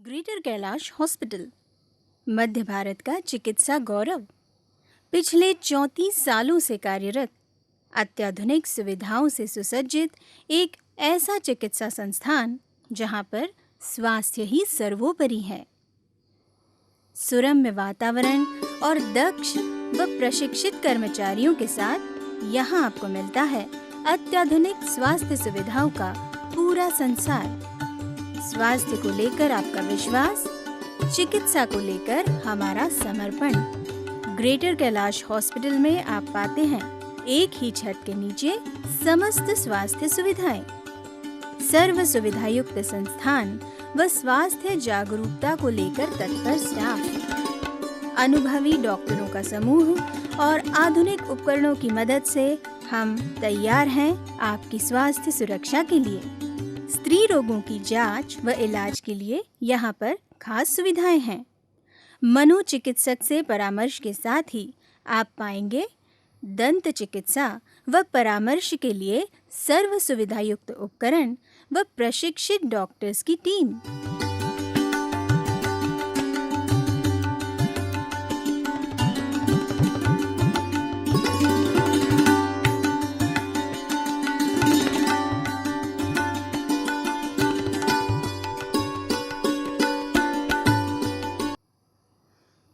Greater Kailash hospital मध्य भारत का चिकित्सा गौरव। पिछले 34 सालों से कार्यरत, अत्याधुनिक सुविधाओं से सुसज्जित एक ऐसा चिकित्सा संस्थान जहां पर स्वास्थ्य ही सर्वोपरि है। सुरम्य वातावरण और दक्ष व प्रशिक्षित कर्मचारियों के साथ यहां आपको मिलता है अत्याधुनिक स्वास्थ्य सुविधाओं का पूरा संसार। स्वास्थ्य को लेकर आपका विश्वास, चिकित्सा को लेकर हमारा समर्पण। ग्रेटर कैलाश हॉस्पिटल में आप पाते हैं एक ही छत के नीचे समस्त स्वास्थ्य सुविधाएं। सर्व सुविधा युक्त संस्थान व स्वास्थ्य जागरूकता को लेकर तत्पर स्टाफ, अनुभवी डॉक्टरों का समूह और आधुनिक उपकरणों की मदद से हम तैयार हैं आपकी स्वास्थ्य सुरक्षा के लिए। स्त्री रोगों की जांच व इलाज के लिए यहाँ पर खास सुविधाएं हैं। मनोचिकित्सक से परामर्श के साथ ही आप पाएंगे दंत चिकित्सा व परामर्श के लिए सर्व सुविधा युक्त उपकरण व प्रशिक्षित डॉक्टर्स की टीम।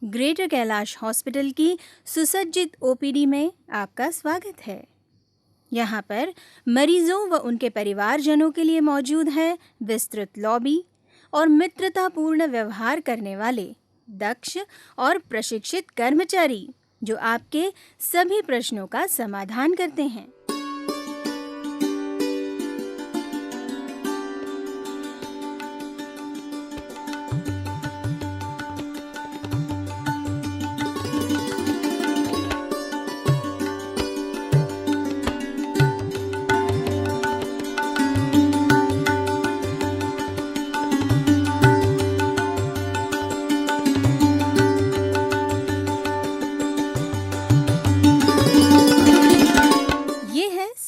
ग्रेटर कैलाश हॉस्पिटल की सुसज्जित ओपीडी में आपका स्वागत है। यहाँ पर मरीजों व उनके परिवारजनों के लिए मौजूद है विस्तृत लॉबी और मित्रतापूर्ण व्यवहार करने वाले दक्ष और प्रशिक्षित कर्मचारी जो आपके सभी प्रश्नों का समाधान करते हैं।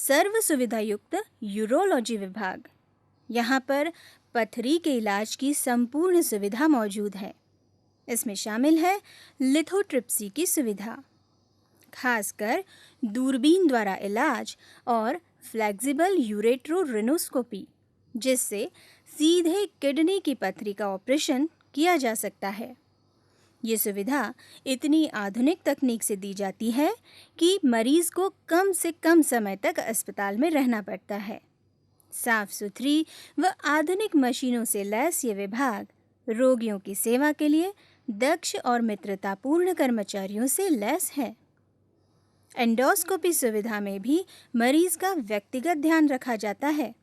सर्व सुविधा युक्त यूरोलॉजी विभाग। यहाँ पर पथरी के इलाज की संपूर्ण सुविधा मौजूद है। इसमें शामिल है लिथोट्रिप्सी की सुविधा, खासकर दूरबीन द्वारा इलाज और फ्लेक्सिबल यूरेट्रोरिनोस्कोपी, जिससे सीधे किडनी की पथरी का ऑपरेशन किया जा सकता है। ये सुविधा इतनी आधुनिक तकनीक से दी जाती है कि मरीज को कम से कम समय तक अस्पताल में रहना पड़ता है। साफ सुथरी व आधुनिक मशीनों से लैस ये विभाग रोगियों की सेवा के लिए दक्ष और मित्रतापूर्ण कर्मचारियों से लैस है। एंडोस्कोपी सुविधा में भी मरीज का व्यक्तिगत ध्यान रखा जाता है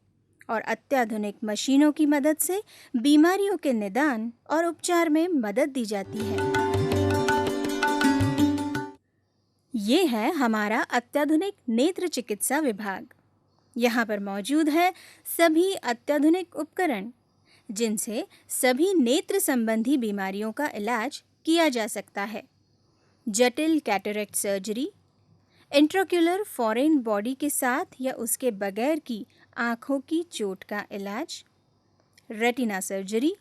और अत्याधुनिक मशीनों की मदद से बीमारियों के निदान और उपचार में मदद दी जाती है। ये है हमारा अत्याधुनिक नेत्र चिकित्सा विभाग। यहाँ पर मौजूद है सभी अत्याधुनिक उपकरण जिनसे सभी नेत्र संबंधी बीमारियों का इलाज किया जा सकता है। जटिल cataract surgery, intraocular foreign body के साथ या उसके बगैर की आँखों की चोट का इलाज, रेटिना सर्जरी,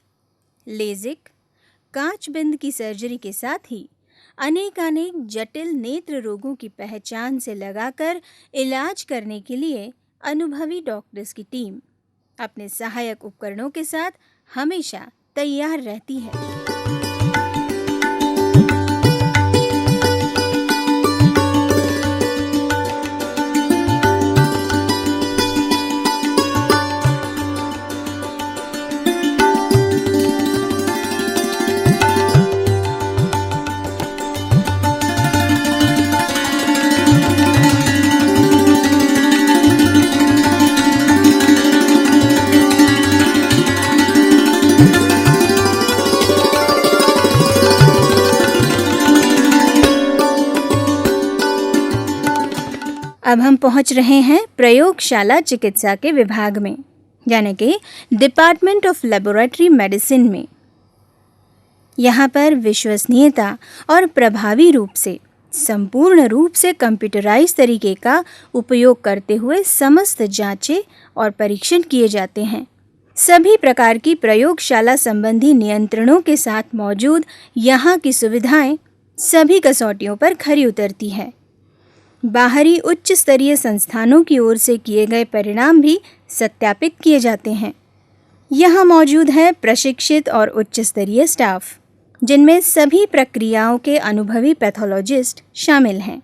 लेजिक, कांचबिंद की सर्जरी के साथ ही अनेकानेक जटिल नेत्र रोगों की पहचान से लगाकर इलाज करने के लिए अनुभवी डॉक्टर्स की टीम अपने सहायक उपकरणों के साथ हमेशा तैयार रहती है। अब हम पहुंच रहे हैं प्रयोगशाला चिकित्सा के विभाग में, यानी कि डिपार्टमेंट ऑफ लेबोरेटरी मेडिसिन में। यहाँ पर विश्वसनीयता और प्रभावी रूप से संपूर्ण रूप से कंप्यूटराइज तरीके का उपयोग करते हुए समस्त जांचें और परीक्षण किए जाते हैं सभी प्रकार की प्रयोगशाला संबंधी नियंत्रणों के साथ मौजूद यहाँ की सुविधाएं सभी कसौटियों पर खरी उतरती है। बाहरी उच्च स्तरीय संस्थानों की ओर से किए गए परिणाम भी सत्यापित किए जाते हैं। यहाँ मौजूद है प्रशिक्षित और उच्च स्तरीय स्टाफ, जिनमें सभी प्रक्रियाओं के अनुभवी पैथोलॉजिस्ट शामिल हैं।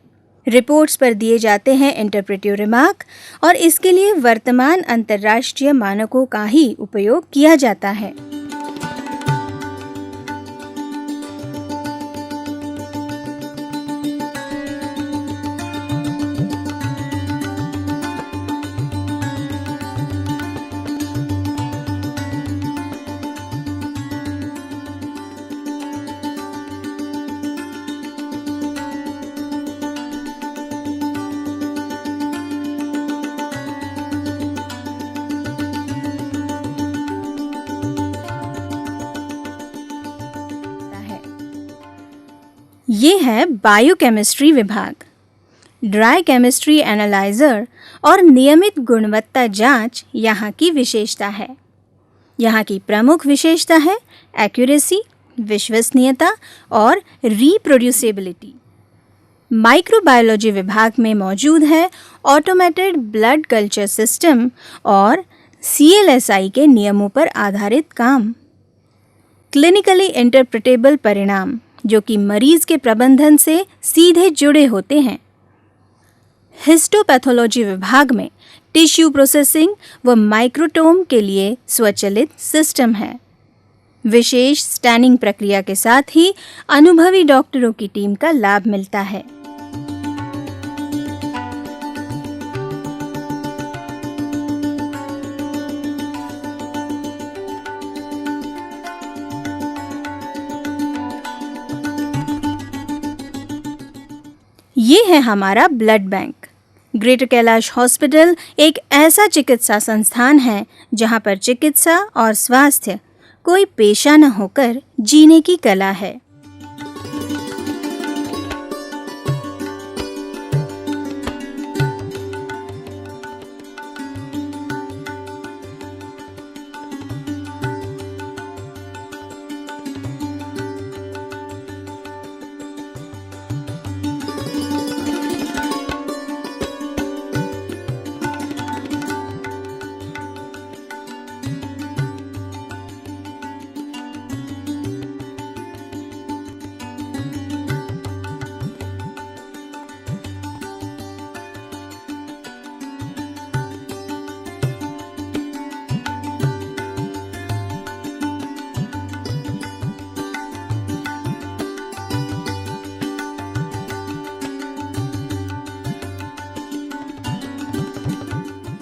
रिपोर्ट्स पर दिए जाते हैं इंटरप्रेटिव रिमार्क और इसके लिए वर्तमान अंतर्राष्ट्रीय मानकों का ही उपयोग किया जाता है। ये है बायोकेमिस्ट्री विभाग। ड्राई केमिस्ट्री एनालाइजर और नियमित गुणवत्ता जांच यहाँ की विशेषता है। यहाँ की प्रमुख विशेषता है एक्यूरेसी, विश्वसनीयता और रिप्रोड्यूसिबिलिटी। माइक्रोबायोलॉजी विभाग में मौजूद है ऑटोमेटेड ब्लड कल्चर सिस्टम और CLSI के नियमों पर आधारित काम। क्लिनिकली इंटरप्रेटेबल परिणाम जो कि मरीज के प्रबंधन से सीधे जुड़े होते हैं। हिस्टोपैथोलॉजी विभाग में टिश्यू प्रोसेसिंग व माइक्रोटोम के लिए स्वचालित सिस्टम है। विशेष स्टैनिंग प्रक्रिया के साथ ही अनुभवी डॉक्टरों की टीम का लाभ मिलता है। ये है हमारा blood bank. Greater Kailash hospital एक ऐसा चिकित्सा संस्थान है जहां पर चिकित्सा और स्वास्थ्य कोई पेशा न होकर जीने की कला है।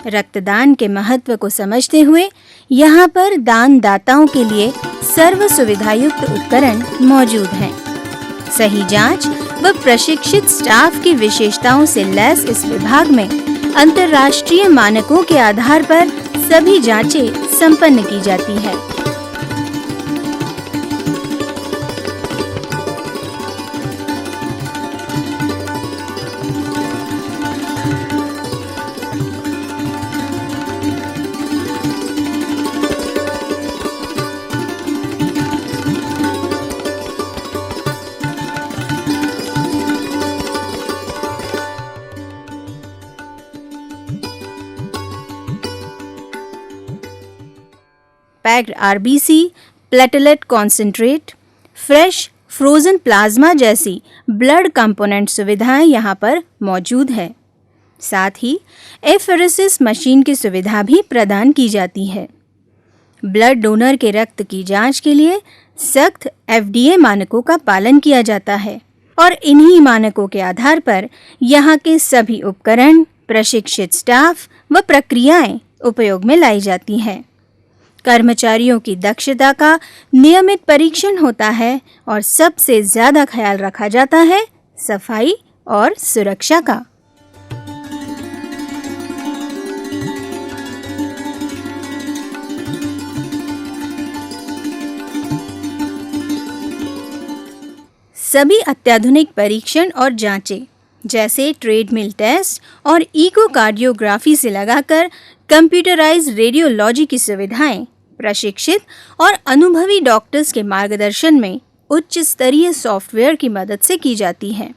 रक्तदान के महत्व को समझते हुए यहाँ पर दानदाताओं के लिए सर्व सुविधायुक्त उपकरण मौजूद हैं। सही जांच व प्रशिक्षित स्टाफ की विशेषताओं से लैस इस विभाग में अंतर्राष्ट्रीय मानकों के आधार पर सभी जांचें संपन्न की जाती है। Packed RBC, platelet concentrate, fresh frozen plasma जैसी ब्लड कंपोनेंट सुविधाएं यहाँ पर मौजूद है। साथ ही एफेरेसिस मशीन की सुविधा भी प्रदान की जाती है। ब्लड डोनर के रक्त की जांच के लिए सख्त FDA मानकों का पालन किया जाता है और इन्हीं मानकों के आधार पर यहाँ के सभी उपकरण, प्रशिक्षित स्टाफ व प्रक्रियाएं उपयोग में लाई जाती हैं। कर्मचारियों की दक्षता का नियमित परीक्षण होता है और सबसे ज्यादा ख्याल रखा जाता है सफाई और सुरक्षा का। सभी अत्याधुनिक परीक्षण और जांचें जैसे ट्रेडमिल टेस्ट और इकोकार्डियोग्राफी से लगाकर कंप्यूटराइज्ड रेडियोलॉजी की सुविधाएं प्रशिक्षित और अनुभवी डॉक्टर्स के मार्गदर्शन में उच्च स्तरीय सॉफ्टवेयर की मदद से की जाती है।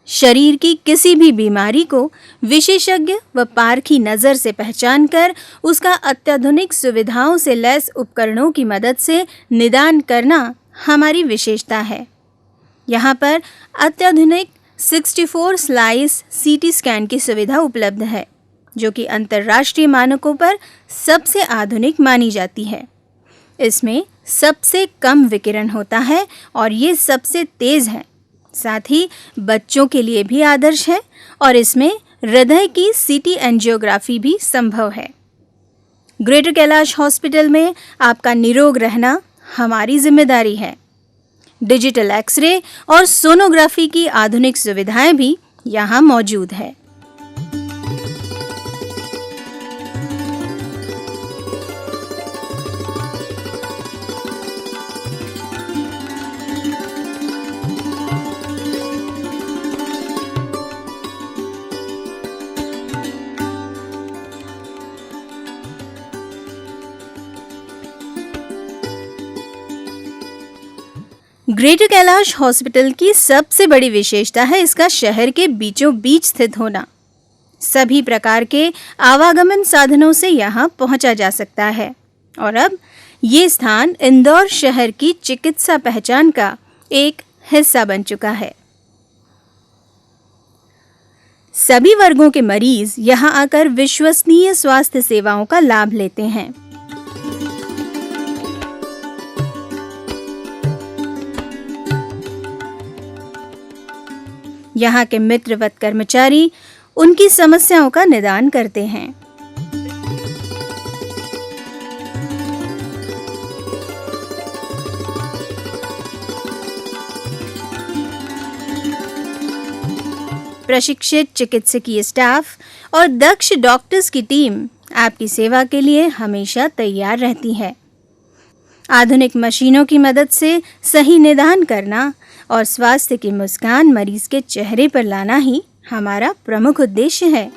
शरीर की किसी भी बीमारी को विशेषज्ञ व पारखी नज़र से पहचानकर उसका अत्याधुनिक सुविधाओं से लैस उपकरणों की मदद से निदान करना हमारी विशेषता है। यहाँ पर अत्याधुनिक 64 स्लाइस सीटी स्कैन की सुविधा उपलब्ध है, जो कि अंतर्राष्ट्रीय मानकों पर सबसे आधुनिक मानी जाती है। इसमें सबसे कम विकिरण होता है और ये सबसे तेज़ है। साथ ही बच्चों के लिए भी आदर्श है और इसमें हृदय की सीटी एंजियोग्राफी भी संभव है। ग्रेटर कैलाश हॉस्पिटल में आपका निरोग रहना हमारी जिम्मेदारी है। डिजिटल एक्सरे और सोनोग्राफी की आधुनिक सुविधाएं भी यहाँ मौजूद है। ग्रेटर कैलाश हॉस्पिटल की सबसे बड़ी विशेषता है इसका शहर के बीचों बीच स्थित होना। सभी प्रकार के आवागमन साधनों से यहाँ पहुँचा जा सकता है और अब ये स्थान इंदौर शहर की चिकित्सा पहचान का एक हिस्सा बन चुका है। सभी वर्गों के मरीज यहाँ आकर विश्वसनीय स्वास्थ्य सेवाओं का लाभ लेते हैं। यहाँ के मित्रवत कर्मचारी उनकी समस्याओं का निदान करते हैं। प्रशिक्षित चिकित्सकीय स्टाफ और दक्ष डॉक्टर्स की टीम आपकी सेवा के लिए हमेशा तैयार रहती है। आधुनिक मशीनों की मदद से सही निदान करना और स्वास्थ्य की मुस्कान मरीज के चेहरे पर लाना ही हमारा प्रमुख उद्देश्य है।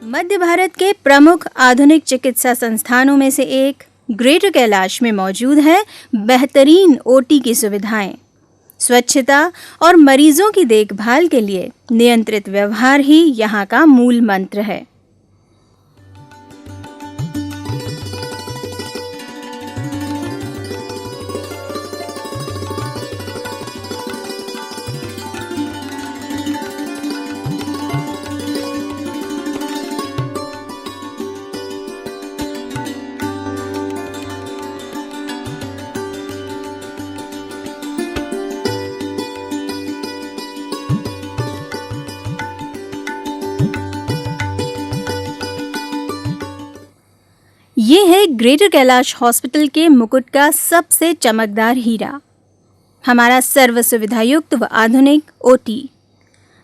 मध्य भारत के प्रमुख आधुनिक चिकित्सा संस्थानों में से एक ग्रेटर कैलाश में मौजूद है बेहतरीन ओटी की सुविधाएं। स्वच्छता और मरीजों की देखभाल के लिए नियंत्रित व्यवहार ही यहाँ का मूल मंत्र है। ये है ग्रेटर कैलाश हॉस्पिटल के मुकुट का सबसे चमकदार हीरा, हमारा सर्व सुविधायुक्त व आधुनिक ओटी।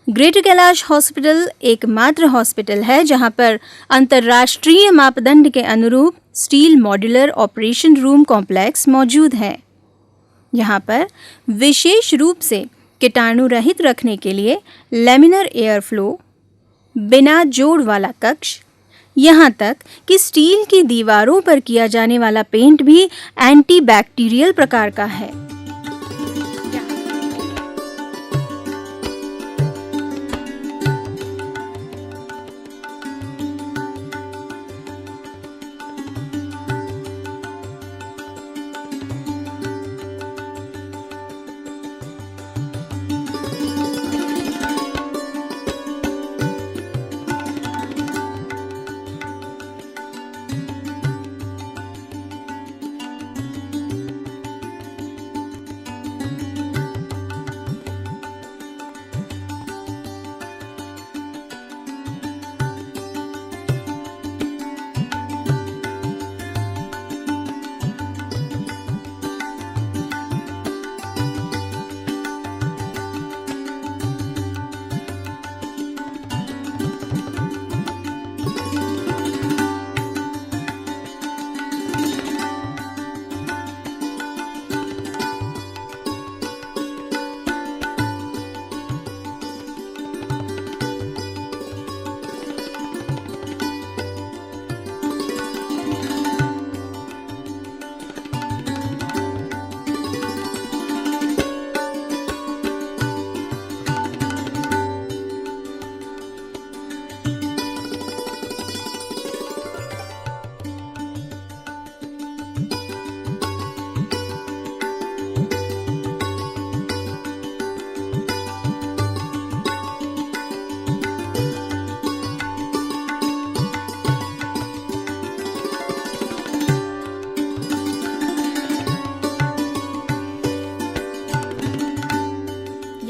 ग्रेटर कैलाश हॉस्पिटल एकमात्र हॉस्पिटल है जहां पर अंतर्राष्ट्रीय मापदंड के अनुरूप steel modular operation room complex मौजूद है। यहां पर विशेष रूप से कीटाणु रहित रखने के लिए लैमिनर एयर फ्लो, बिना जोड़ वाला कक्ष, यहाँ तक कि स्टील की दीवारों पर किया जाने वाला पेंट भी एंटी बैक्टीरियल प्रकार का है।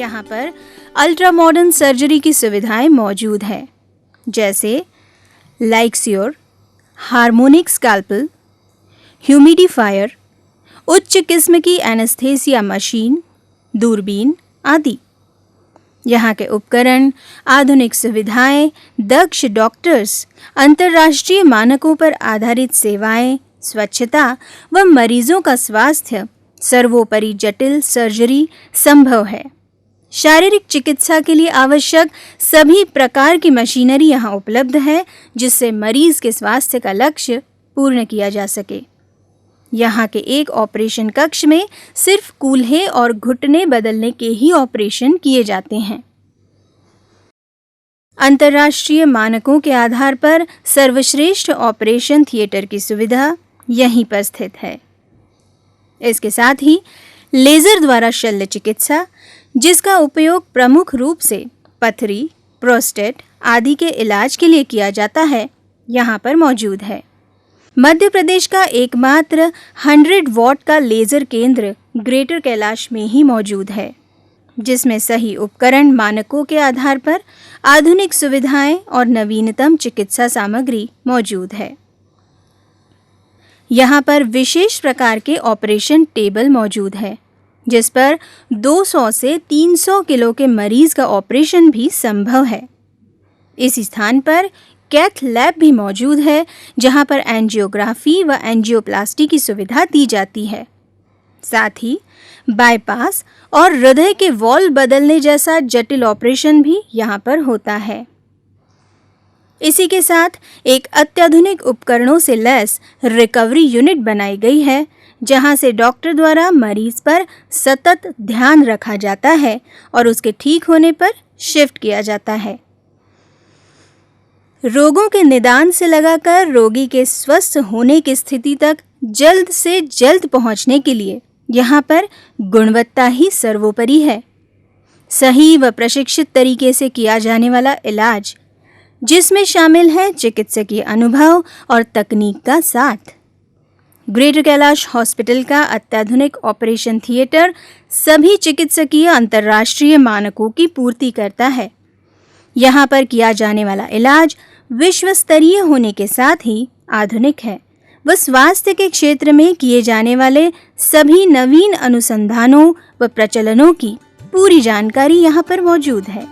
यहाँ पर अल्ट्रा मॉडर्न सर्जरी की सुविधाएं मौजूद है, जैसे लाइक्सियोर, हार्मोनिक स्कैल्पल, ह्यूमिडिफायर, उच्च किस्म की एनेस्थेसिया मशीन, दूरबीन आदि। यहाँ के उपकरण, आधुनिक सुविधाएं, दक्ष डॉक्टर्स, अंतर्राष्ट्रीय मानकों पर आधारित सेवाएं, स्वच्छता व मरीजों का स्वास्थ्य, सर्वोपरि जटिल सर्जरी संभव है। शारीरिक चिकित्सा के लिए आवश्यक सभी प्रकार की मशीनरी यहाँ उपलब्ध है, जिससे मरीज के स्वास्थ्य का लक्ष्य पूर्ण किया जा सके। यहाँ के एक ऑपरेशन कक्ष में सिर्फ कूल्हे और घुटने बदलने के ही ऑपरेशन किए जाते हैं। अंतर्राष्ट्रीय मानकों के आधार पर सर्वश्रेष्ठ ऑपरेशन थिएटर की सुविधा यहीं पर स्थित है। इसके साथ ही लेजर द्वारा शल्य चिकित्सा, जिसका उपयोग प्रमुख रूप से पथरी, प्रोस्टेट आदि के इलाज के लिए किया जाता है, यहाँ पर मौजूद है। मध्य प्रदेश का एकमात्र 100 वॉट का लेजर केंद्र ग्रेटर कैलाश में ही मौजूद है, जिसमें सही उपकरण, मानकों के आधार पर आधुनिक सुविधाएं और नवीनतम चिकित्सा सामग्री मौजूद है। यहाँ पर विशेष प्रकार के ऑपरेशन टेबल मौजूद है, जिस पर 200 से 300 किलो के मरीज का ऑपरेशन भी संभव है। इस स्थान पर कैथ लैब भी मौजूद है, जहां पर एंजियोग्राफी व एंजियोप्लास्टी की सुविधा दी जाती है। साथ ही बाईपास और हृदय के वॉल्व बदलने जैसा जटिल ऑपरेशन भी यहां पर होता है। इसी के साथ एक अत्याधुनिक उपकरणों से लैस रिकवरी यूनिट बनाई गई है, जहां से डॉक्टर द्वारा मरीज पर सतत ध्यान रखा जाता है और उसके ठीक होने पर शिफ्ट किया जाता है। रोगों के निदान से लगाकर रोगी के स्वस्थ होने की स्थिति तक जल्द से जल्द पहुंचने के लिए यहाँ पर गुणवत्ता ही सर्वोपरि है। सही व प्रशिक्षित तरीके से किया जाने वाला इलाज, जिसमें शामिल है चिकित्सकीय अनुभव और तकनीक का साथ। ग्रेटर कैलाश हॉस्पिटल का अत्याधुनिक ऑपरेशन थिएटर सभी चिकित्सकीय अंतर्राष्ट्रीय मानकों की पूर्ति करता है। यहाँ पर किया जाने वाला इलाज विश्व स्तरीय होने के साथ ही आधुनिक है व स्वास्थ्य के क्षेत्र में किए जाने वाले सभी नवीन अनुसंधानों व प्रचलनों की पूरी जानकारी यहाँ पर मौजूद है।